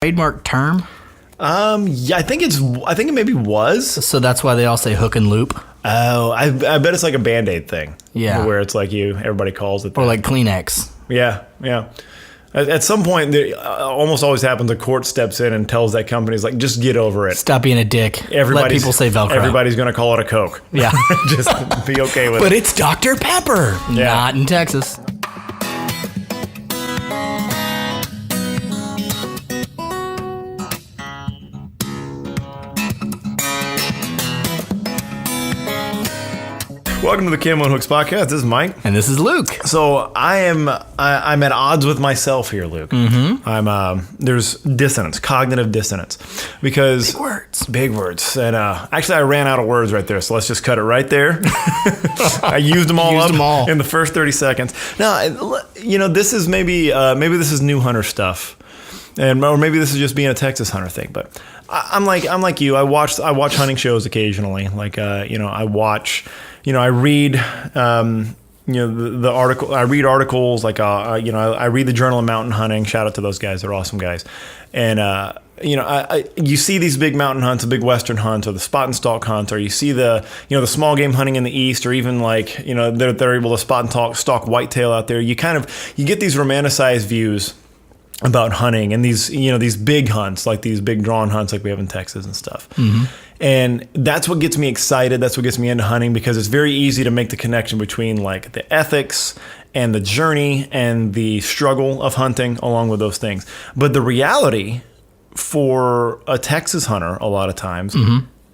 Trademark term? Yeah, I think it maybe was. So that's why they all say hook and loop? Oh, I bet it's like a Band-Aid thing. Yeah. Where it's like everybody calls it that. Or like Kleenex. Yeah. At some point, there almost always happens, a court steps in and tells that company, like, just get over it. Stop being a dick. Let people say Velcro. Everybody's going to call it a Coke. Yeah. Just be okay with it. But it's Dr. Pepper. Yeah. Not in Texas. Welcome to the Camo and Hooks podcast. This is Mike. And this is Luke. So I'm at odds with myself here, Luke. Mm-hmm. There's dissonance, cognitive dissonance, because big words. And actually, I ran out of words right there. So let's just cut it right there. I used them all in the first 30 seconds. Now, this is maybe this is new hunter stuff, or maybe this is just being a Texas hunter thing. But I'm like you. I watch hunting shows occasionally. Like I watch. I read, the article. I read articles like, I read the Journal of Mountain Hunting. Shout out to those guys; they're awesome guys. And you see these big mountain hunts, the big western hunts, or the spot and stalk hunts, or you see the small game hunting in the east, or even like they're able to spot and stalk whitetail out there. You get these romanticized views about hunting and these big hunts, like these big drawn hunts like we have in Texas and stuff. Mm-hmm. And that's what gets me excited. That's what gets me into hunting, because it's very easy to make the connection between like the ethics and the journey and the struggle of hunting along with those things. But the reality for a Texas hunter a lot of times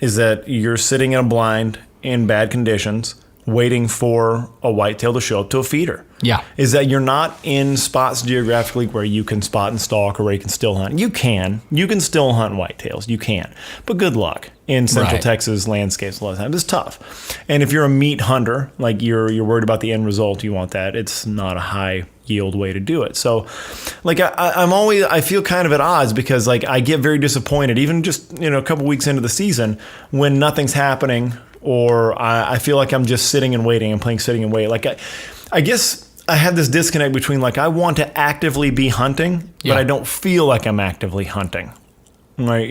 is that you're sitting in a blind in bad conditions waiting for a whitetail to show up to a feeder. Yeah. Is that you're not in spots geographically where you can spot and stalk, or where you can still hunt. You can still hunt whitetails. You can. But good luck in Central Texas landscapes a lot of times. It's tough. And if you're a meat hunter, like you're worried about the end result, you want that, it's not a high yield way to do it. So like I feel kind of at odds, because like I get very disappointed even just a couple weeks into the season when nothing's happening, or I feel like I'm just sitting and waiting and playing sitting and wait. Like I guess I have this disconnect between like I want to actively be hunting, but I don't feel like I'm actively hunting. Right?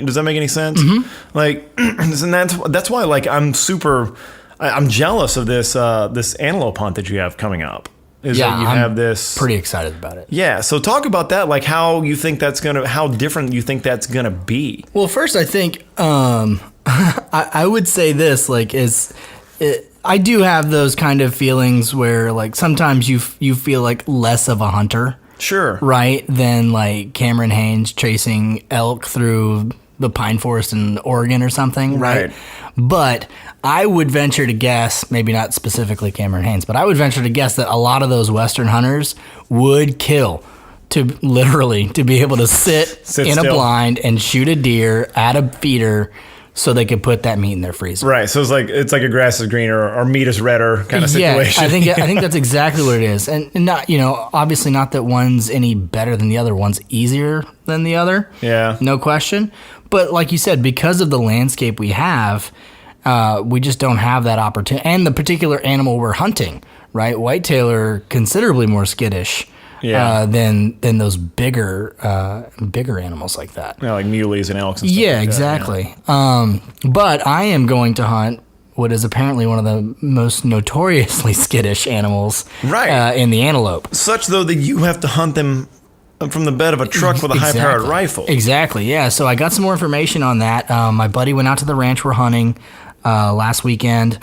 Does that make any sense? Mm-hmm. Like, and that's why like I'm jealous of this antelope hunt that you have coming up. Have this. Pretty excited about it. Yeah. So talk about that. Like how different you think that's gonna be. Well, first I think I would say this, like, I do have those kind of feelings where like sometimes you feel like less of a hunter. Sure. Right? Than like Cameron Hanes chasing elk through the pine forest in Oregon or something. Right. But I would venture to guess, maybe not specifically Cameron Hanes, but I would venture to guess that a lot of those Western hunters would kill to be able to sit in still. A blind and shoot a deer at a feeder so they could put that meat in their freezer. Right. So it's like a grass is greener or meat is redder kind of situation. Yeah, I think that's exactly what it is. And not, obviously not that one's any better than the other. One's easier than the other. Yeah. No question. But like you said, because of the landscape we have, we just don't have that opportunity. And the particular animal we're hunting, right? Whitetail are considerably more skittish. Yeah. Than those bigger animals like that. Yeah, like muleys and elks and stuff. Yeah, like exactly. Yeah. But I am going to hunt what is apparently one of the most notoriously skittish animals, in the antelope. Such though that you have to hunt them from the bed of a truck with a high-powered rifle. Exactly. Yeah. So I got some more information on that. My buddy went out to the ranch we're hunting last weekend.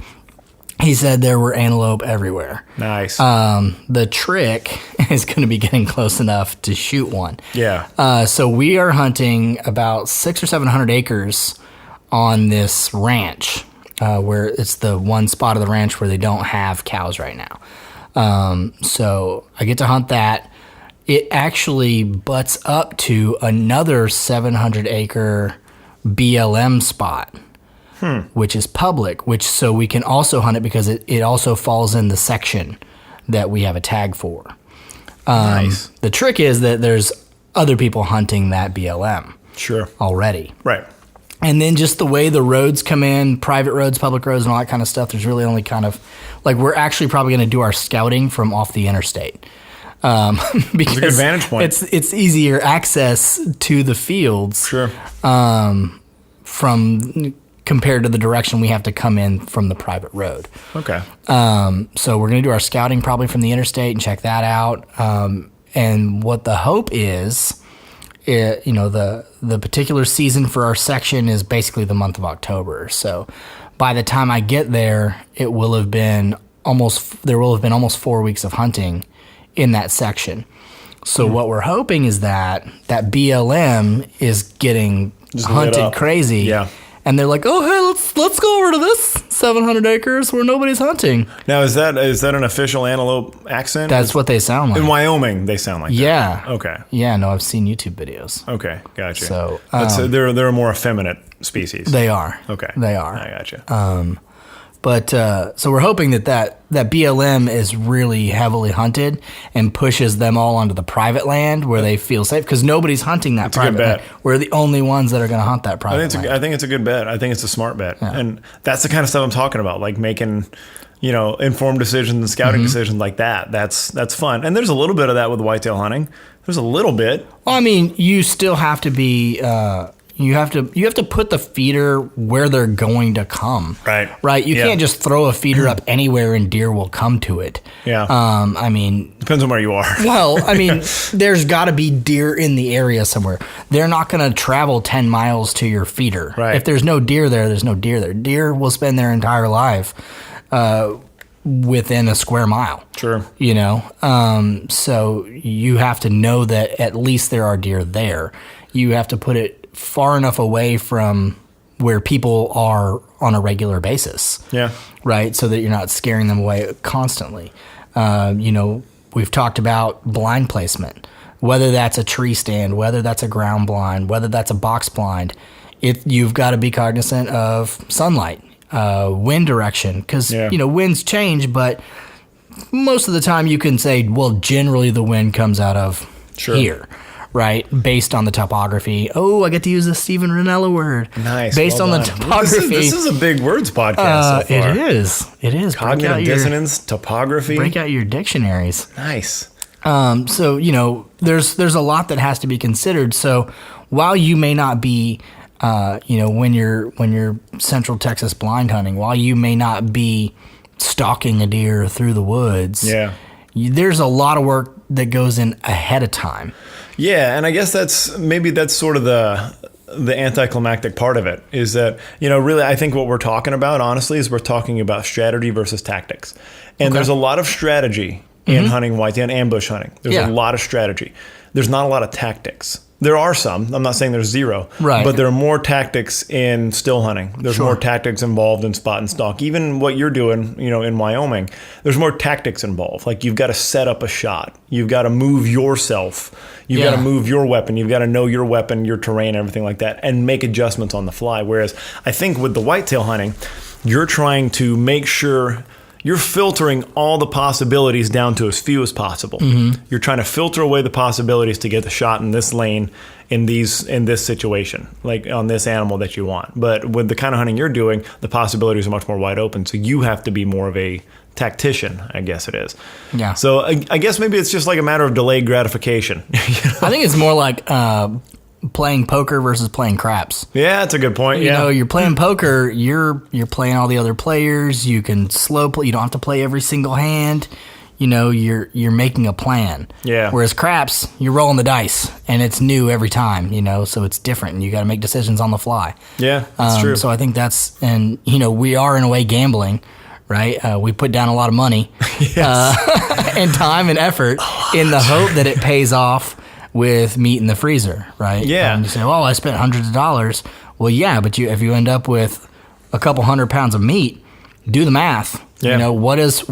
He said there were antelope everywhere. Nice. The trick is going to be getting close enough to shoot one. Yeah. So we are hunting about 600 or 700 acres on this ranch, where it's the one spot of the ranch where they don't have cows right now. So I get to hunt that. It actually butts up to another 700 acre BLM spot. Which is public, so we can also hunt it because it also falls in the section that we have a tag for. Nice. The trick is that there's other people hunting that BLM. Sure. Already. Right. And then just the way the roads come in, private roads, public roads, and all that kind of stuff, there's really only kind of, like, we're actually probably going to do our scouting from off the interstate. Because a good vantage point. It's easier access to the fields. Sure. From compared to the direction we have to come in from the private road. Okay. So we're going to do our scouting probably from the interstate and check that out. And what the hope is, the particular season for our section is basically the month of October. So by the time I get there, there will have been almost 4 weeks of hunting in that section. So what we're hoping is that BLM is getting Just lit hunted up. crazy. Yeah. And they're like, oh, hey, let's go over to this 700 acres where nobody's hunting. Now, is that an official antelope accent? That's what they sound like. In Wyoming, they sound like Yeah. that. Okay. Yeah, no, I've seen YouTube videos. Okay, gotcha. So, they're a more effeminate species. They are. Okay. They are. I gotcha. But so we're hoping that BLM is really heavily hunted and pushes them all onto the private land where they feel safe because nobody's hunting that private good bet. land. We're the only ones that are going to hunt that private land. I think it's a good bet. I think it's a smart bet. Yeah. And that's the kind of stuff I'm talking about, like making, informed decisions and scouting decisions like that. That's fun. And there's a little bit of that with whitetail hunting. There's a little bit. Well, I mean, you still have to be. You have to put the feeder where they're going to come. Right. You can't just throw a feeder up anywhere and deer will come to it. Yeah. I mean, Depends on where you are. well, I mean, there's got to be deer in the area somewhere. They're not going to travel 10 miles to your feeder. Right. If there's no deer there, there's no deer there. Deer will spend their entire life within a square mile. Sure. So you have to know that at least there are deer there. You have to put it far enough away from where people are on a regular basis. Yeah. Right. So that you're not scaring them away constantly. We've talked about blind placement, whether that's a tree stand, whether that's a ground blind, whether that's a box blind. You've got to be cognizant of sunlight, wind direction, because, winds change, but most of the time you can say, well, generally the wind comes out of here. Right, based on the topography. Oh, I get to use the Steven Ranella word. Nice. Based on the topography. This is a big words podcast so far. It is. Cognitive dissonance, topography. Break out your dictionaries. Nice. So, there's a lot that has to be considered. So while you may not be, when you're Central Texas blind hunting, while you may not be stalking a deer through the woods, there's a lot of work that goes in ahead of time. Yeah, and I guess that's sort of the anticlimactic part of it is that, really I think what we're talking about, honestly, is we're talking about strategy versus tactics. And there's a lot of strategy in hunting whitetail and ambush hunting. There's a lot of strategy. There's not a lot of tactics. There are some. I'm not saying there's zero. Right. But there are more tactics in still hunting. There's more tactics involved in spot and stalk. Even what you're doing, in Wyoming, there's more tactics involved. Like you've got to set up a shot. You've got to move yourself. You've got to move your weapon. You've got to know your weapon, your terrain, everything like that, and make adjustments on the fly. Whereas I think with the whitetail hunting, you're trying to make sure you're filtering all the possibilities down to as few as possible. You're trying to filter away the possibilities to get the shot in this lane, in this situation, like on this animal that you want. But with the kind of hunting you're doing, the possibilities are much more wide open. So you have to be more of a tactician, I guess it is. Yeah. So I guess maybe it's just like a matter of delayed gratification. I think it's more like playing poker versus playing craps. Yeah, that's a good point. You're playing poker, you're playing all the other players. You can slow play. You don't have to play every single hand. You're making a plan. Yeah. Whereas craps, you're rolling the dice and it's new every time, so it's different and you got to make decisions on the fly. Yeah, that's true. So I think we are in a way gambling, right? We put down a lot of money and time and effort in the hope that it pays off with meat in the freezer, right? Yeah. And you say, well, I spent hundreds of dollars. Well, yeah, but if you end up with a couple 100 pounds of meat, do the math. Yeah. What does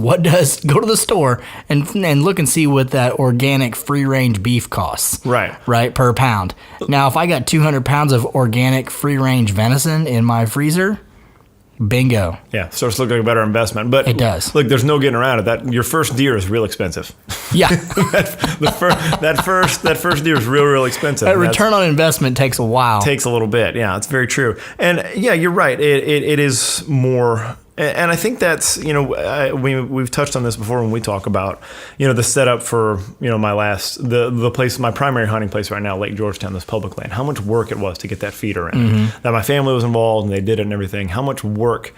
go to the store and look and see what that organic free range beef costs. Right, per pound. Now, if I got 200 pounds of organic free range venison in my freezer, bingo. Yeah, starts to look like a better investment. But it does. Look, there's no getting around it. That your first deer is real expensive. Yeah. that first deer is real expensive. That return on investment takes a while. Takes a little bit. Yeah, it's very true. And yeah, you're right. It is more And I think that's, we've touched on this before when we talk about, the setup for, the place, my primary hunting place right now, Lake Georgetown, this public land, how much work it was to get that feeder in. That my family was involved and they did it and everything. How much work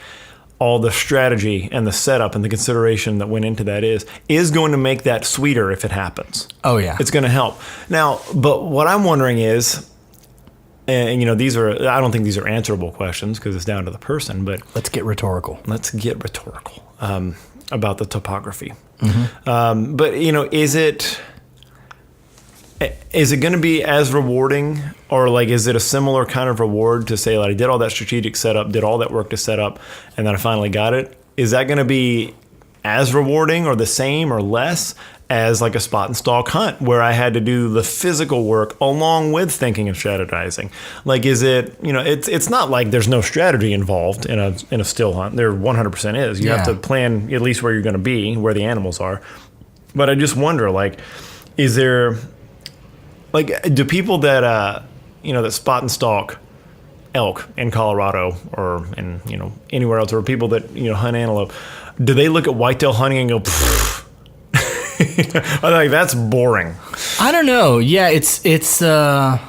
all the strategy and the setup and the consideration that went into that is going to make that sweeter if it happens. Oh, yeah. It's going to help. Now, but what I'm wondering is, and I don't think these are answerable questions because it's down to the person, but let's get rhetorical about the topography. But is it going to be as rewarding, or like is it a similar kind of reward to say, like, I did all that strategic setup, did all that work to set up, and then I finally got it? Is that going to be as rewarding or the same or less as like a spot and stalk hunt where I had to do the physical work along with thinking and strategizing? Like, is it, it's not like there's no strategy involved in a still hunt. There 100% is. You have to plan at least where you're going to be, where the animals are. But I just wonder, like, is there, like, do people that, that spot and stalk elk in Colorado or in, anywhere else, or people that, hunt antelope, do they look at whitetail hunting and go, pfft? I think that's boring. I don't know. Yeah, it's. I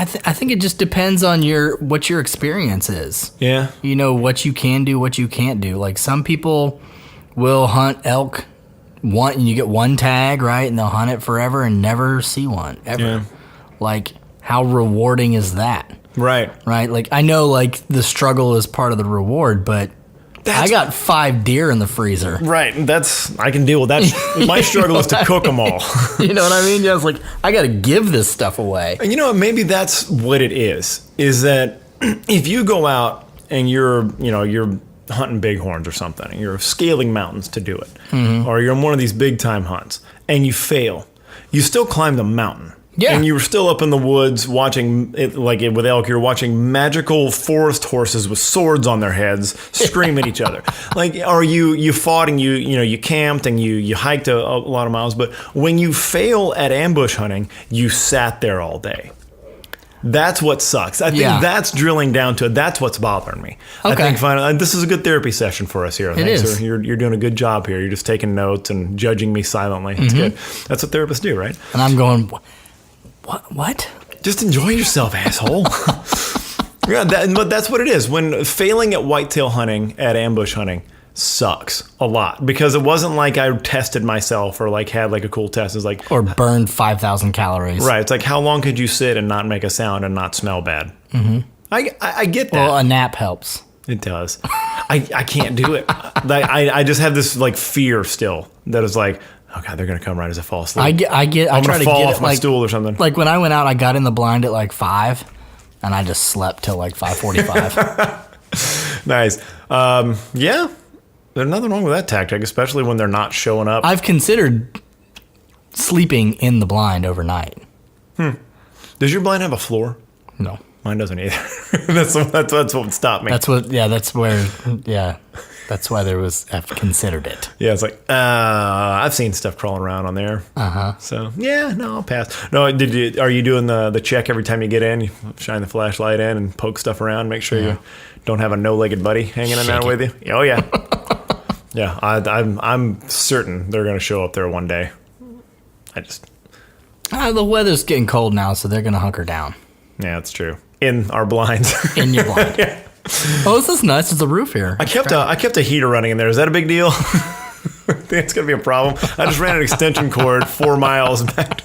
think it just depends on what your experience is. Yeah. What you can do, what you can't do. Like, some people will hunt elk and you get one tag, right, and they'll hunt it forever and never see one ever. Yeah. Like, how rewarding is that? Right. Right. Like, I know, like, the struggle is part of the reward, but I got 5 deer in the freezer. Right. I can deal with that. My struggle is to cook them all. You know what I mean? Yeah, it's like, I got to give this stuff away. And maybe that's what it is that if you go out and you're hunting bighorns or something, and you're scaling mountains to do it, or you're on one of these big time hunts and you fail, you still climb the mountain. Yeah. And you were still up in the woods watching it, like with elk, you're watching magical forest horses with swords on their heads scream at each other. Like, or you fought and you camped and you hiked a lot of miles, but when you fail at ambush hunting, you sat there all day. That's what sucks. I think that's drilling down to it. That's what's bothering me. Okay. I think finally, this is a good therapy session for us here. Thanks, sir. You're doing a good job here. You're just taking notes and judging me silently. It's good. That's what therapists do, right? And I'm going, what? Just enjoy yourself, asshole. Yeah, but that's what it is. When failing at whitetail hunting, at ambush hunting, sucks a lot, because it wasn't like I tested myself or like had like a cool test. It's like, or burned 5,000 calories. Right. It's like, how long could you sit and not make a sound and not smell bad? I get that. Well, a nap helps. It does. I can't do it. I just have this like fear still that is like, oh God, they're gonna come right as I fall asleep. I try to fall get off my stool or something. Like, when I went out, I got in the blind at like 5, and I just slept till like 5:45. Nice. Yeah. There's nothing wrong with that tactic, especially when they're not showing up. I've considered sleeping in the blind overnight. Does your blind have a floor? No. Mine doesn't either. That's what stopped me. That's why I've considered it. Yeah, it's like, I've seen stuff crawling around on there. So, yeah, no, I'll pass. No, are you doing the check every time you get in? You shine the flashlight in and poke stuff around, make sure you don't have a no-legged buddy hanging in there with you? Oh, yeah. Yeah, I'm certain they're going to show up there one day. The weather's getting cold now, so they're going to hunker down. Yeah, that's true. In our blinds. In your blind. Yeah. Oh, this is nice. It's a roof here. I kept a heater running in there. Is that a big deal? I think it's going to be a problem. I just ran an extension cord 4 miles back.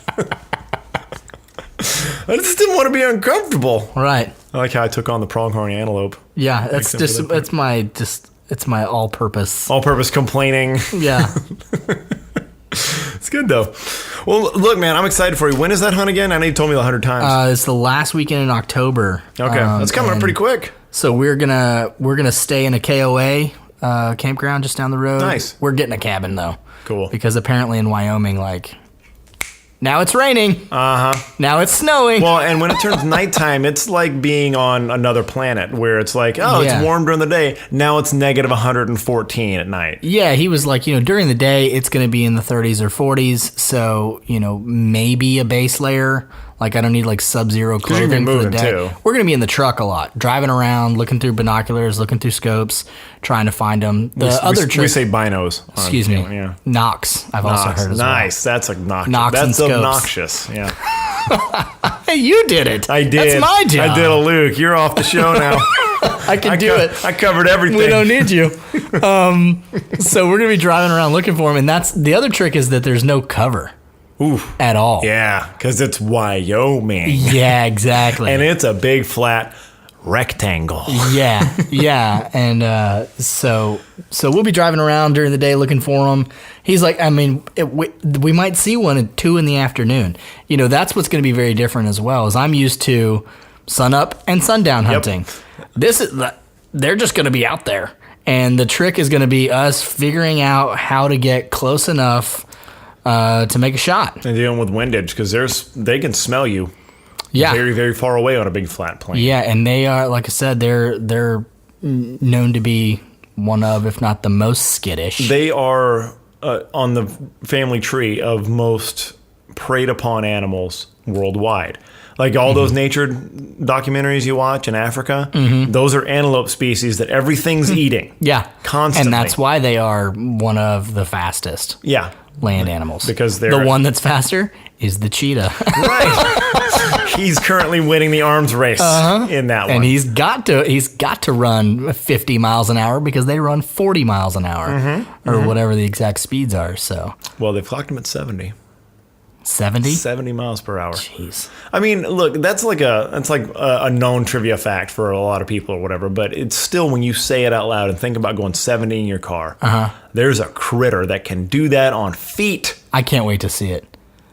I just didn't want to be uncomfortable. Right. I like how I took on the pronghorn antelope. Yeah, it's my all-purpose. All-purpose complaining. Yeah. It's good, though. Well, look, man, I'm excited for you. When is that hunt again? I know you told me 100 times. It's the last weekend in October. Okay, that's coming up pretty quick. So we're gonna stay in a KOA campground just down the road. Nice. We're getting a cabin, though. Cool. Because apparently in Wyoming, like, now it's raining. Now it's snowing. Well, and when it turns nighttime, it's like being on another planet where it's like, it's warm during the day. Now it's negative 114 at night. Yeah, he was like, during the day, it's going to be in the 30s or 40s. So, maybe a base layer Like I don't need like sub-zero you're gonna be clothing for the moving, day. too. We're going to be in the truck a lot, driving around, looking through binoculars, looking through scopes, trying to find them. The other trick, we say binos. excuse me, Yeah. Knox. I've also heard as Nice. That's obnoxious. Knox and That's scopes. obnoxious. Yeah. well. Hey, you did it. I did. That's my job. I did a Luke. You're off the show now. I can do it. I covered everything. We don't need you. So we're going to be driving around looking for them. And that's the other trick is that there's no cover at all. Yeah, because it's Wyoming. Yeah, exactly. And it's a big flat rectangle. Yeah. And so we'll be driving around during the day looking for them. He's like, I mean, we might see one at 2 p.m. You know, that's what's going to be very different as well. Is I'm used to sunup and sundown hunting. They're just going to be out there. And the trick is going to be us figuring out how to get close enough to make a shot. And dealing with windage because they can smell you. Yeah. Very, very far away on a big flat plain. Yeah, and they are, like I said, they're known to be one of, if not the most skittish. They are on the family tree of most preyed upon animals worldwide. Like all those nature documentaries you watch in Africa, those are antelope species that everyth's eating. Yeah. Constantly. And that's why they are one of the fastest land animals. Because they're... The one that's faster is the cheetah. Right. He's currently winning the arms race in that one. And he's got to run 50 miles an hour because they run 40 miles an hour or whatever the exact speeds are. So, well, they've clocked him at 70. 70 miles per hour. Jeez. I mean, look, that's like a known trivia fact for a lot of people or whatever, but it's still when you say it out loud and think about going 70 in your car, there's a critter that can do that on feet. I can't wait to see it.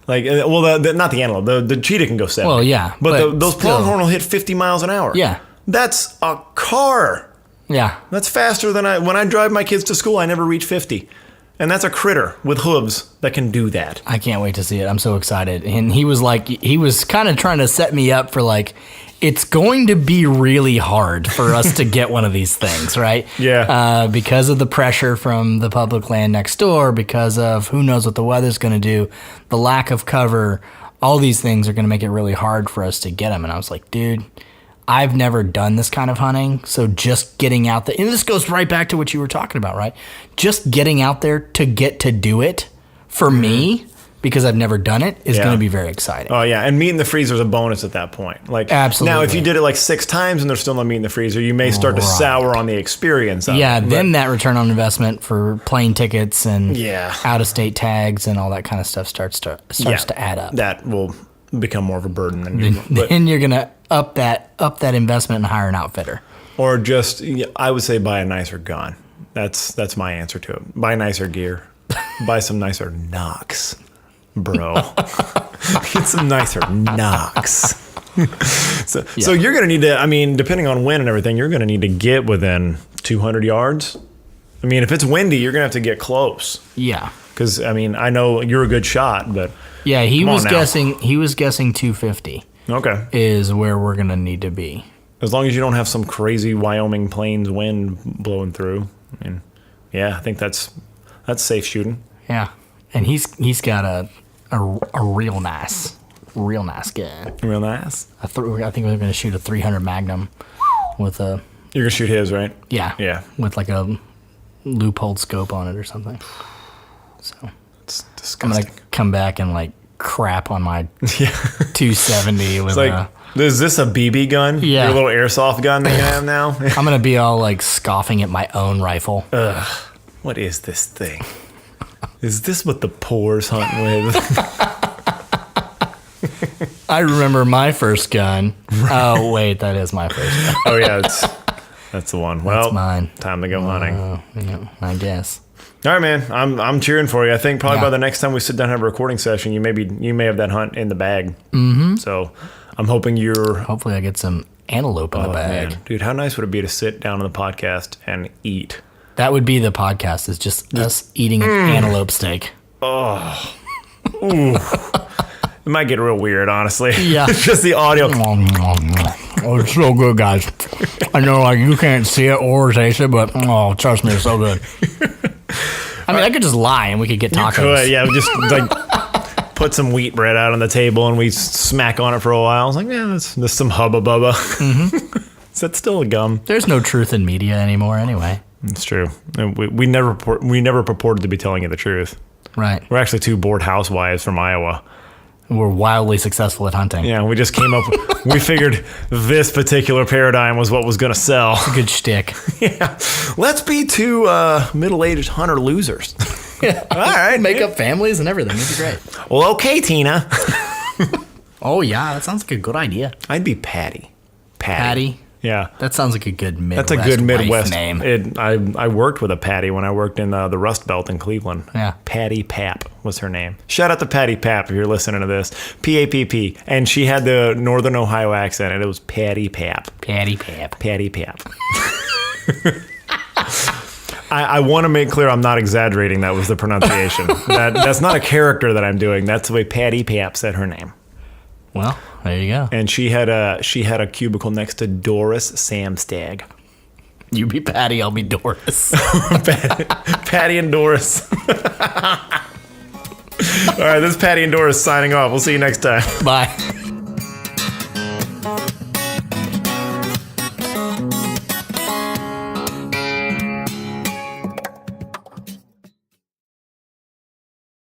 Like, well, not the antelope. The cheetah can go 70. Well, yeah. But those pronghorn will hit 50 miles an hour. Yeah. That's a car. Yeah. That's faster than when I drive my kids to school, I never reach 50. And that's a critter with hooves that can do that. I can't wait to see it. I'm so excited. And he was kind of trying to set me up for like, it's going to be really hard for us to get one of these things, right? Yeah. Because of the pressure from the public land next door, because of who knows what the weather's going to do, the lack of cover, all these things are going to make it really hard for us to get them. And I was like, dude, I've never done this kind of hunting, so just getting out there, and this goes right back to what you were talking about, right? Just getting out there to get to do it, for me, because I've never done it, is going to be very exciting. Oh, yeah, and meat in the freezer is a bonus at that point. Like, absolutely. Now, if you did it like 6 times and there's still no meat in the freezer, you may start to sour on the experience of it. Then that return on investment for plane tickets and out-of-state tags and all that kind of stuff starts to add up. That will become more of a burden than you. Then you're going to up that investment and hire an outfitter. Or just, I would say, buy a nicer gun. That's my answer to it. Buy nicer gear. Buy some nicer knocks, bro. Get some nicer knocks. So you're going to need to, I mean, depending on wind and everything, you're going to need to get within 200 yards. I mean, if it's windy, you're going to have to get close. Yeah. Because, I mean, I know you're a good shot, but... Yeah, he was guessing 250. Okay. Is where we're going to need to be. As long as you don't have some crazy Wyoming plains wind blowing through. I mean, yeah, I think that's safe shooting. Yeah. And he's got a real nice gun. Real nice. I think we're going to shoot a 300 Magnum with a... You're going to shoot his, right? Yeah. Yeah. With like a loophole scope on it or something. So... It's disgusting. I'm going to come back and like crap on my 270 with is this a BB gun? Yeah. Your little airsoft gun that you have now? I'm going to be all like scoffing at my own rifle. Ugh. What is this thing? Is this what the poors hunt with? I remember my first gun. Right. Oh, wait, that is my first gun. Oh, yeah, that's the one. Well, that's mine. Time to go hunting. Yeah, I guess. All right, man. I'm cheering for you. I think probably by the next time we sit down and have a recording session, you may have that hunt in the bag. Mm-hmm. So I'm hoping Hopefully I get some antelope in the bag. Man. Dude, how nice would it be to sit down on the podcast and eat? That would be the podcast. It's just us eating an antelope steak. Oh. Ooh. It might get real weird, honestly. Yeah. It's just the audio. Oh, it's so good, guys. I know like you can't see it or taste it, but trust me, it's so good. I mean, I could just lie and we could get tacos. You could, yeah. Just like put some wheat bread out on the table and we smack on it for a while. I was like, yeah, that's some hubba bubba. Is that still a gum? There's no truth in media anymore anyway. It's true. We never purported to be telling you the truth. Right. We're actually two bored housewives from Iowa. We're wildly successful at hunting. Yeah, we just came up. We figured this particular paradigm was what was going to sell. It's a good shtick. Yeah, let's be two middle-aged hunter losers. Yeah. All right, Make up families and everything. It'd be great. Well, okay, Tina. Oh yeah, that sounds like a good idea. I'd be Patty. Patty. Yeah. That sounds like a good Midwest. That's a good Midwest name. I worked with a Patty when I worked in the Rust Belt in Cleveland. Yeah. Patty Papp was her name. Shout out to Patty Papp if you're listening to this. Papp. And she had the Northern Ohio accent, and it was Patty Papp. Patty Pap. Patty Papp. I want to make clear I'm not exaggerating. That was the pronunciation. That's not a character that I'm doing. That's the way Patty Papp said her name. Well, there you go. And she had a cubicle next to Doris Samstag. You be Patty, I'll be Doris. Patty and Doris. All right, this is Patty and Doris signing off. We'll see you next time. Bye.